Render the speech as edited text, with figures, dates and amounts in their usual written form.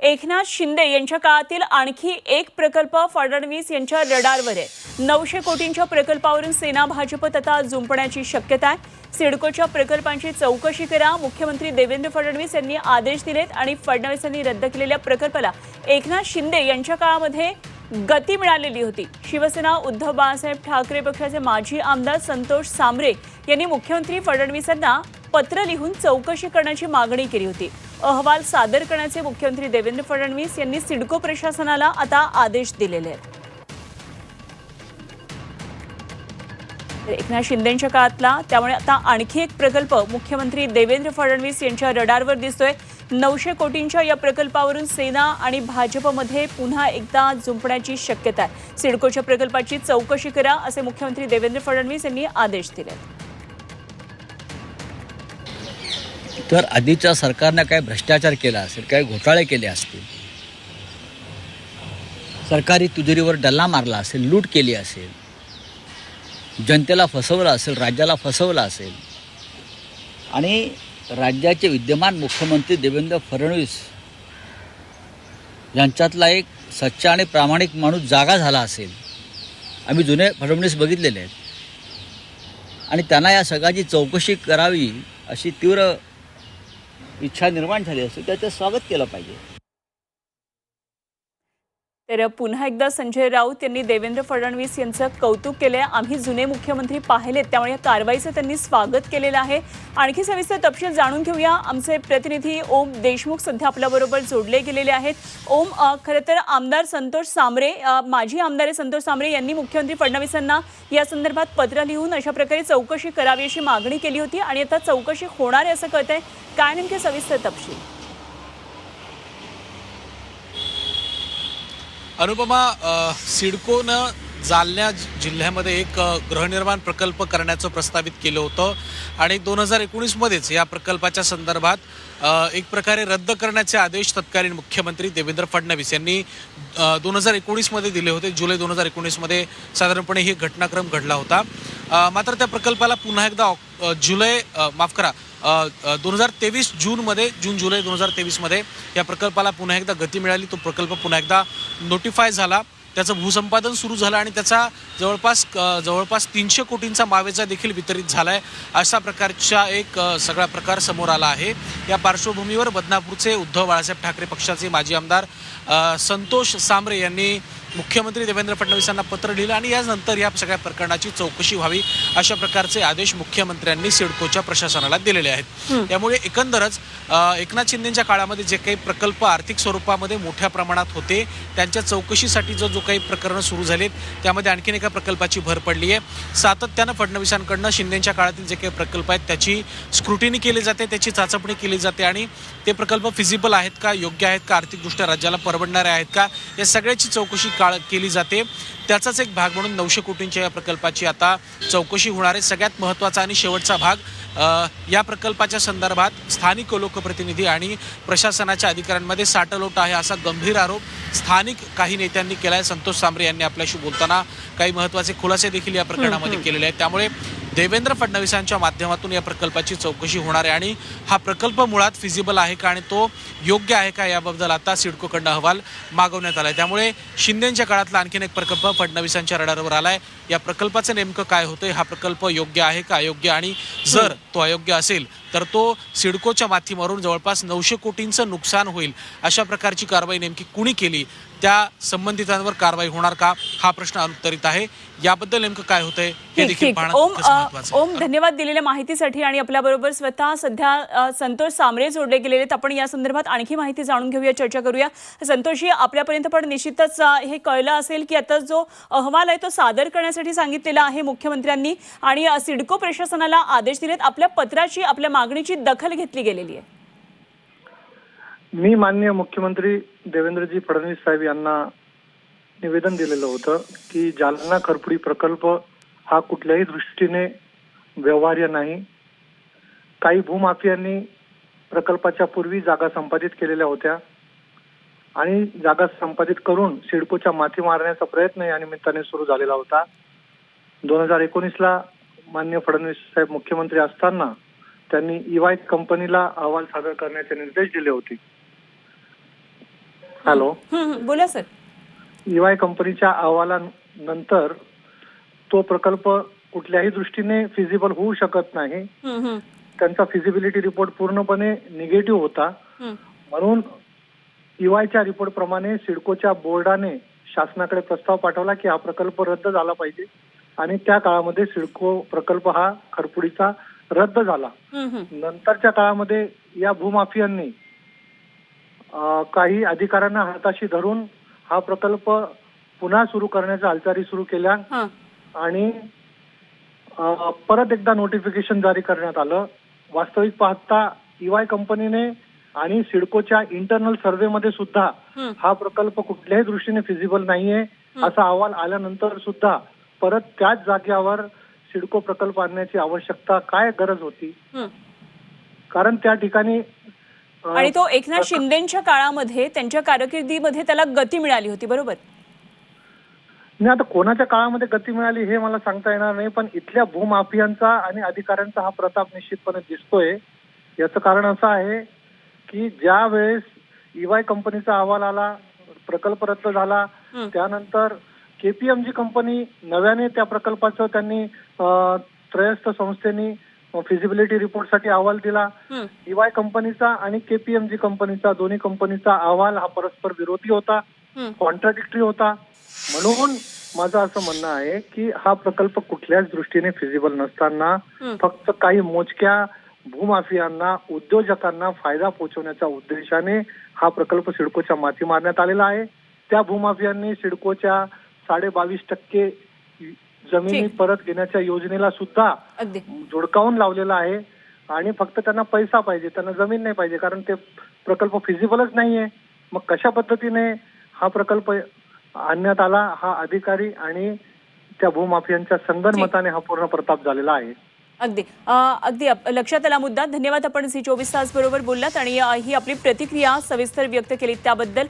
एकनाथ शिंदे यांच्या काळातील आणखी एक प्रकल्प फडणवीस यांच्या रडारवर आहे। 900 कोटींच्या प्रकल्पावरून सेना भाजपत आता जुंपण्याची शक्यता आहे। सिडकोच्या प्रकल्पांची चौकशी करा, मुख्यमंत्री देवेंद्र फडणवीस यांनी आदेश दिलेत आणि फडणवीसांनी रद्द केलेल्या प्रकल्पाला एकनाथ शिंदे यांच्या काळामध्ये गती मिळालेली होती। शिवसेना उद्धव बाळासाहेब ठाकरे पक्षाचे माजी आमदार संतोष सांबरे यांनी मुख्यमंत्री फडणवीसांना पत्र लिहून चौकशी करण्याची मागणी केली होती। अहवाल सादर करण्याचे मुख्यमंत्री देवेंद्र फडणवीस यांनी सिडको प्रशासनाला आता आदेश दिलेले आहेत। एकनाथ शिंदेंच्या काळातला त्यामुळे आता आणखी एक प्रकल्प मुख्यमंत्री देवेंद्र फडणवीस यांच्या रडारवर दिसतोय। 900 कोटींच्या या प्रकल्पावरून सेना आणि भाजपमध्ये पुन्हा एकदा जुंपण्याची शक्यता आहे। सिडकोच्या प्रकल्पाची चौकशी करा असे मुख्यमंत्री देवेंद्र फडणवीस यांनी आदेश दिले। तर आधीच्या सरकारने काय भ्रष्टाचार केला असेल, काय घोटाळे केले असतील, सरकारी तिजोरीवर डल्ला मारला असेल, लूट केली असेल, जनतेला फसवलं असेल, राज्याला फसवलं असेल आणि राज्याचे विद्यमान मुख्यमंत्री देवेंद्र फडणवीस यांच्यातला एक सच्चा आणि प्रामाणिक माणूस जागा झाला असेल, आम्ही जुने फडणवीस बघितलेले आहेत आणि त्यांना या सगळ्याची चौकशी करावी अशी तीव्र इच्छा निर्माण झाली असेल, त्याचं स्वागत केलं पाहिजे। तर पुन्हा एकदा संजय राऊत यांनी देवेंद्र फडणवीस यांचं कौतुक केले। आम्ही जुने मुख्यमंत्री पाहिलेत, त्यामुळे या कारवाईचं त्यांनी स्वागत केलेलं आहे। आणखी सविस्तर तपशील जाणून घेऊया। आमचे प्रतिनिधी ओम देशमुख सध्या आपल्याबरोबर जोडले गेलेले आहेत। ओम, खरं तर आमदार संतोष सांबरे, माजी आमदार संतोष सांबरे यांनी मुख्यमंत्री फडणवीसांना या संदर्भात पत्र लिहून अशा प्रकारे चौकशी करावी अशी मागणी केली होती आणि आता चौकशी होणार आहे असं कळतंय। काय नेमके सविस्तर तपशील? अनुपमा, सिडकोनं जालना जिल्ह्यामध्ये एक गृहनिर्माण प्रकल्प करण्याचं प्रस्तावित केलं होतं आणि 2019मध्येच या प्रकल्पाच्या संदर्भात एक प्रकारे रद्द करण्याचे आदेश तत्कालीन मुख्यमंत्री देवेंद्र फडणवीस यांनी 2019मध्ये दिले होते। जुलै 2019मध्ये साधारणपणे ही घटनाक्रम घडला होता। मात्र त्या प्रकल्पाला पुन्हा एकदा जुलै 2023 जुलै 2023मध्ये या प्रकल्पाला पुन्हा एकदा गती मिळाली। तो प्रकल्प पुन्हा एकदा नोटिफाय झाला, त्याचं भूसंपादन सुरू झालं आणि त्याचा जवळपास 300 कोटींचा मावेजा देखील वितरित झालाय। अशा प्रकारचा एक सगळा प्रकार समोर आला आहे। या पार्श्वभूमीवर बदनापूरचे उद्धव बाळासाहेब ठाकरे पक्षाचे माजी आमदार संतोष सांबरे यांनी मुख्यमंत्री देवेंद्र फडणवीसांना पत्र लिहिलं आणि यानंतर या सगळ्या प्रकरणाची चौकशी व्हावी अशा प्रकारचे आदेश मुख्यमंत्र्यांनी सिडकोच्या प्रशासनाला दिलेले आहेत। त्यामुळे एकंदरच एकनाथ शिंदेंच्या काळामध्ये जे काही प्रकल्प आर्थिक स्वरूपामध्ये मोठ्या प्रमाणात होते त्यांच्या चौकशीसाठी जो काही प्रकरणं सुरू झालीत त्यामध्ये आणखीन एका प्रकल्पाची भर पडली आहे। सातत्यानं फडणवीसांकडनं शिंदेंच्या काळातील जे काही प्रकल्प आहेत त्याची स्क्रुटिनी केली जाते, त्याची चाचपणी केली जाते आणि ते प्रकल्प फिजिबल आहेत का, योग्य आहेत का, आर्थिकदृष्ट्या राज्याला परवडणारे आहेत का, या सगळ्याची चौकशी केली जाते। त्याचाच एक भाग म्हणून 900 कोटींच्या या प्रकल्पाची आता चौकशी होणार आहे। सगळ्यात महत्त्वाचा आणि शेवटचा भाग या प्रकल्पाच्या संदर्भात स्थानिक लोकप्रतिनिधी आणि प्रशासनाच्या अधिकाऱ्यांमध्ये साटलोट आहे असा गंभीर आरोप स्थानिक काही नेत्यांनी केला आहे। संतोष सांबरे यांनी आपल्याशी बोलताना काही महत्त्वाचे खुलासे देखील या प्रकरणामध्ये केलेले आहेत। त्यामुळे देवेंद्र फडणवीसांच्या माध्यमातून या प्रकल्पाची चौकशी होणार आहे आणि हा प्रकल्प मुळात फिजिबल आहे का आणि तो योग्य आहे का याबद्दल आता सिडकोकडनं अहवाल मागवण्यात आला आहे। त्यामुळे शिंदेंच्या काळातला आणखीन एक प्रकल्प फडणवीसांच्या रडारवर आलाय। या प्रकल्पाचं नेमकं काय होतंय, हा प्रकल्प योग्य आहे का अयोग्य, आणि जर तो अयोग्य असेल तर तो सिडकोच्या माध्यमातून जवळपास 900 कोटींचं नुकसान होईल अशा प्रकारची कारवाई नेमकी कुणी केली, त्या संबंधितांवर कारवाई होणार का, हा प्रश्न अनुत्तरित आहे। याबद्दल नेमकं काय होतंय हे देखील पाहणं महत्त्वाचं आहे। ओम, धन्यवाद दिलेल्या माहितीसाठी। आणि आपल्याबरोबर स्वतः सध्या संतोष सांबरे जोडले गेलेले आहेत। आपण या संदर्भात आणखी माहिती जाणून घेऊया, चर्चा करूया। संतोषजी, आपल्यापर्यंत पण निश्चितच हे कळलं असेल की आता जो अहवाल आहे तो सादर करण्यासाठी सांगितलेला आहे मुख्यमंत्र्यांनी आणि सिडको प्रशासनाला आदेश दिलेत। आपल्या पत्राची, आपल्या मागणीची दखल घेतली गेलेली आहे। मी माननीय मुख्यमंत्री देवेंद्रजी फडणवीस साहेब यांना निवेदन दिलेलं होतं की जालना खरपुडी प्रकल्प हा कुठल्याही दृष्टीने व्यवहार्य नाही। काही भूमाफियांनी प्रकल्पाच्या पूर्वी जागा संपादित केलेल्या होत्या आणि जागा संपादित करून सिडकोच्या माथी मारण्याचा प्रयत्न या निमित्ताने सुरू झालेला होता। 2019ला माननीय फडणवीस साहेब मुख्यमंत्री असताना त्यांनी EY कंपनीला अहवाल सादर करण्याचे निर्देश दिले होते। हॅलो. बोला सर. EY कंपनीच्या अहवालानंतर तो प्रकल्प कुठल्याही दृष्टीने फिजिबल होऊ शकत नाही. त्यांचा फिजिबिलिटी रिपोर्ट पूर्णपणे निगेटिव्ह होता. म्हणून EYच्या रिपोर्ट प्रमाणे सिडकोच्या बोर्डाने शासनाकडे प्रस्ताव पाठवला की हा प्रकल्प रद्द झाला पाहिजे आणि त्या काळामध्ये सिडको प्रकल्प हा खरपुडीचा रद्द झाला. नंतरच्या काळामध्ये या भूमाफियांनी काही अधिकाऱ्यांना हाताशी धरून हा प्रकल्प पुन्हा सुरू करण्याच्या हालचाली सुरू केल्या आणि परत एकदा नोटिफिकेशन जारी करण्यात आलं. वास्तविक पाहता EY कंपनीने आणि सिडकोच्या इंटरनल सर्व्हेमध्ये सुद्धा हा प्रकल्प कुठल्याही दृष्टीने फिजिबल नाहीये असा अहवाल आल्यानंतर सुद्धा परत त्याच जागेवर सिडको प्रकल्प आणण्याची आवश्यकता काय गरज होती? कारण त्या ठिकाणी आणि तो एकनाथ शिंदेच्या काळामध्ये त्यांच्या कारकिर्दीमध्ये त्याला गती मिळाली होती, बरोबर? नाही, आता कोणाच्या काळामध्ये गती मिळाली हे मला सांगता येणार नाही, पण इथल्या भूमाफियांचा आणि अधिकाऱ्यांचा हा प्रताप निश्चितपणे दिसतोय. याचं कारण असं आहे की ज्या वेळेस EY कंपनीचा अहवाल आला, प्रकल्प रद्द झाला, त्यानंतर KPMG कंपनी नव्याने त्या प्रकल्पाचं त्यांनी त्रयस्थ संस्थेनी फिजिबिलिटी रिपोर्टसाठी अहवाल दिला. EY कंपनीचा आणि KPMG कंपनीचा दोन्ही कंपनीचा अहवाल हा परस्पर विरोधी होता, कॉन्ट्राडिक्टरी होता. म्हणून माझं असं म्हणणं आहे की हा प्रकल्प कुठल्याच दृष्टीने फिजिबल नसताना फक्त काही मोजक्या भूमाफियांना, उद्योजकांना फायदा पोहोचवण्याच्या उद्देशाने हा प्रकल्प सिडकोच्या माती मारण्यात आलेला आहे. त्या भूमाफियांनी सिडकोच्या 22.5% जमिनी परत घेण्याच्या योजनेला सुद्धा झुडकावून लावलेला आहे आणि फक्त त्यांना पैसा पाहिजे, त्यांना जमीन नाही पाहिजे, कारण ते प्रकल्प फिजिबलच नाहीये. मग कशा पद्धतीने हा प्रकल्प आणण्यात आला? हा अधिकारी आणि त्या भूमाफियांच्या संगनमताने हा पूर्ण प्रताप झालेला आहे. अगदी लक्षात आला मुद्दा. धन्यवाद. आपण झी24 तास बरोबर बोललात आणि ही आपली प्रतिक्रिया सविस्तर व्यक्त केली त्याबद्दल.